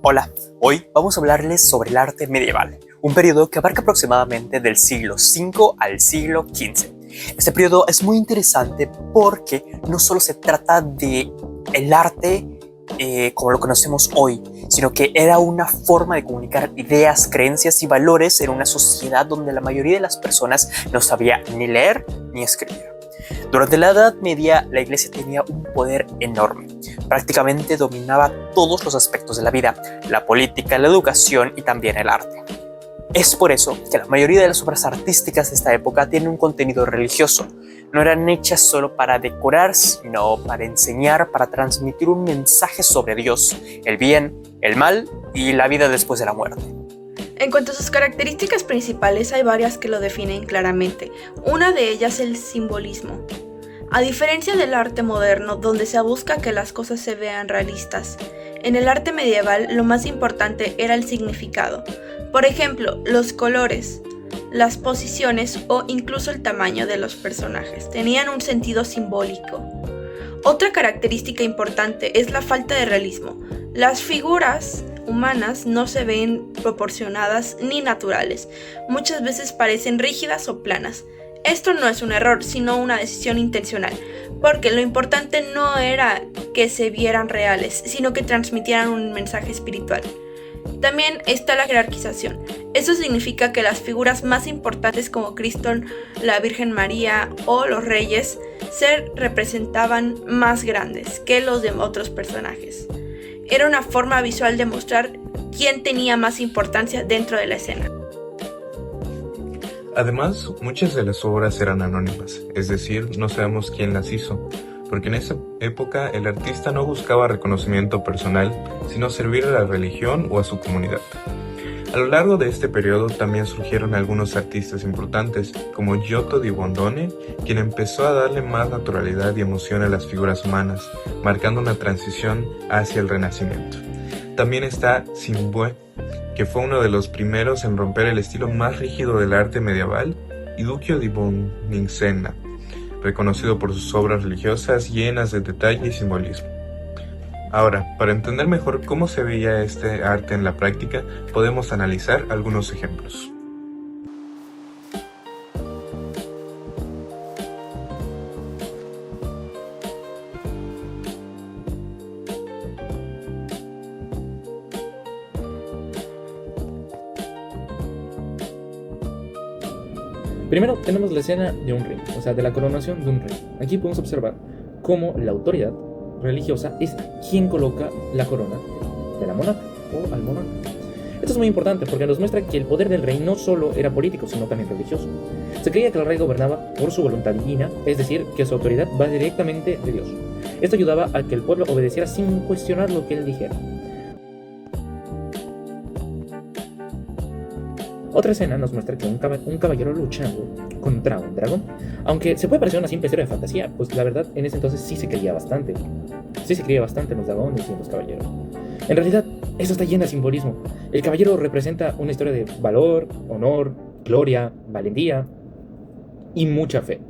Hola, hoy vamos a hablarles sobre el arte medieval, un periodo que abarca aproximadamente del siglo V al siglo XV. Este periodo es muy interesante porque no solo se trata de el arte como lo conocemos hoy, sino que era una forma de comunicar ideas, creencias y valores en una sociedad donde la mayoría de las personas no sabía ni leer ni escribir. Durante la Edad Media, la Iglesia tenía un poder enorme. Prácticamente dominaba todos los aspectos de la vida, la política, la educación y también el arte. Es por eso que la mayoría de las obras artísticas de esta época tienen un contenido religioso. No eran hechas solo para decorar, sino para enseñar, para transmitir un mensaje sobre Dios, el bien, el mal y la vida después de la muerte. En cuanto a sus características principales, hay varias que lo definen claramente. Una de ellas es el simbolismo. A diferencia del arte moderno, donde se busca que las cosas se vean realistas, en el arte medieval lo más importante era el significado. Por ejemplo, los colores, las posiciones o incluso el tamaño de los personajes tenían un sentido simbólico. Otra característica importante es la falta de realismo. Las figuras humanas no se ven proporcionadas ni naturales. Muchas veces parecen rígidas o planas. Esto no es un error, sino una decisión intencional, porque lo importante no era que se vieran reales, sino que transmitieran un mensaje espiritual. También está la jerarquización. Eso significa que las figuras más importantes como Cristo, la Virgen María o los reyes se representaban más grandes que los de otros personajes. Era una forma visual de mostrar quién tenía más importancia dentro de la escena. Además, muchas de las obras eran anónimas, es decir, no sabemos quién las hizo, porque en esa época el artista no buscaba reconocimiento personal, sino servir a la religión o a su comunidad. A lo largo de este periodo también surgieron algunos artistas importantes, como Giotto di Bondone, quien empezó a darle más naturalidad y emoción a las figuras humanas, marcando una transición hacia el Renacimiento. También está Cimabue, que fue uno de los primeros en romper el estilo más rígido del arte medieval, y Duccio di Buonicena, reconocido por sus obras religiosas llenas de detalle y simbolismo. Ahora, para entender mejor cómo se veía este arte en la práctica, podemos analizar algunos ejemplos. Primero tenemos la escena de un rey, o sea, de la coronación de un rey. Aquí podemos observar cómo la autoridad religiosa es quien coloca la corona de la monarca o al monarca. Esto es muy importante porque nos muestra que el poder del rey no solo era político, sino también religioso. Se creía que el rey gobernaba por su voluntad divina, es decir, que su autoridad va directamente de Dios. Esto ayudaba a que el pueblo obedeciera sin cuestionar lo que él dijera. Otra escena nos muestra que un caballero luchando contra un dragón. Aunque se puede parecer una simple historia de fantasía, pues la verdad en ese entonces sí se creía bastante. Sí se creía bastante en los dragones y en los caballeros. En realidad, eso está lleno de simbolismo. El caballero representa una historia de valor, honor, gloria, valentía y mucha fe.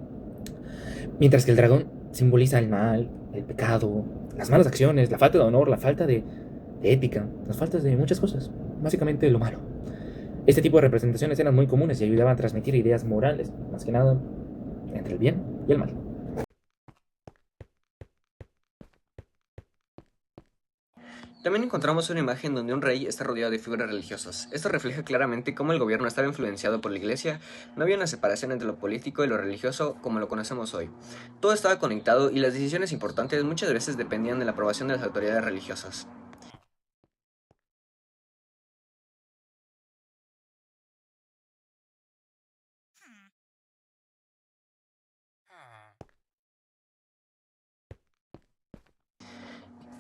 Mientras que el dragón simboliza el mal, el pecado, las malas acciones, la falta de honor, la falta de ética, las faltas de muchas cosas. Básicamente lo malo. Este tipo de representaciones eran muy comunes y ayudaban a transmitir ideas morales, más que nada, entre el bien y el mal. También encontramos una imagen donde un rey está rodeado de figuras religiosas. Esto refleja claramente cómo el gobierno estaba influenciado por la iglesia. No había una separación entre lo político y lo religioso como lo conocemos hoy. Todo estaba conectado y las decisiones importantes muchas veces dependían de la aprobación de las autoridades religiosas.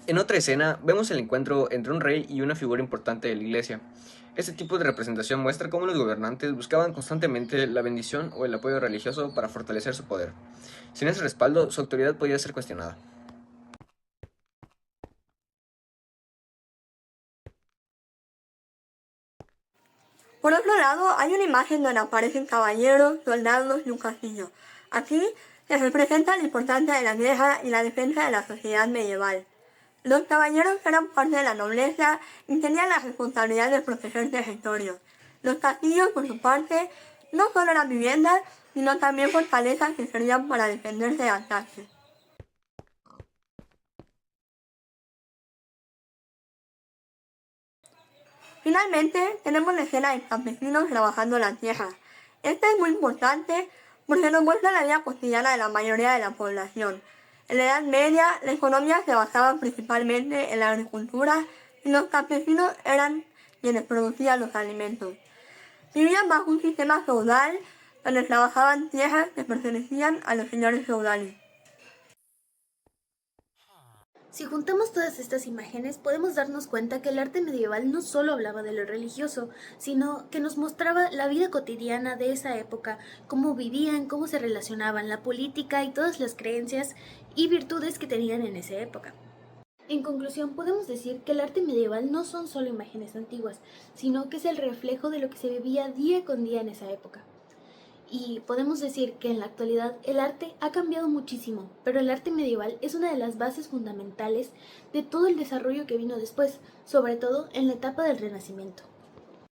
En otra escena, vemos el encuentro entre un rey y una figura importante de la iglesia. Este tipo de representación muestra cómo los gobernantes buscaban constantemente la bendición o el apoyo religioso para fortalecer su poder. Sin ese respaldo, su autoridad podía ser cuestionada. Por otro lado, hay una imagen donde aparecen caballeros, soldados y un castillo. Aquí se representa la importancia de la guerra y la defensa de la sociedad medieval. Los caballeros eran parte de la nobleza y tenían la responsabilidad de proteger territorios. Los castillos, por su parte, no solo eran viviendas, sino también fortalezas que servían para defenderse de ataques. Finalmente, tenemos la escena de campesinos trabajando la tierra. Esta es muy importante porque nos muestra la vida cotidiana de la mayoría de la población. En la Edad Media, la economía se basaba principalmente en la agricultura y los campesinos eran quienes producían los alimentos. Vivían bajo un sistema feudal donde trabajaban tierras que pertenecían a los señores feudales. Si juntamos todas estas imágenes, podemos darnos cuenta que el arte medieval no solo hablaba de lo religioso, sino que nos mostraba la vida cotidiana de esa época, cómo vivían, cómo se relacionaban, la política y todas las creencias y virtudes que tenían en esa época. En conclusión, podemos decir que el arte medieval no son solo imágenes antiguas, sino que es el reflejo de lo que se vivía día con día en esa época. Y podemos decir que en la actualidad el arte ha cambiado muchísimo, pero el arte medieval es una de las bases fundamentales de todo el desarrollo que vino después, sobre todo en la etapa del Renacimiento.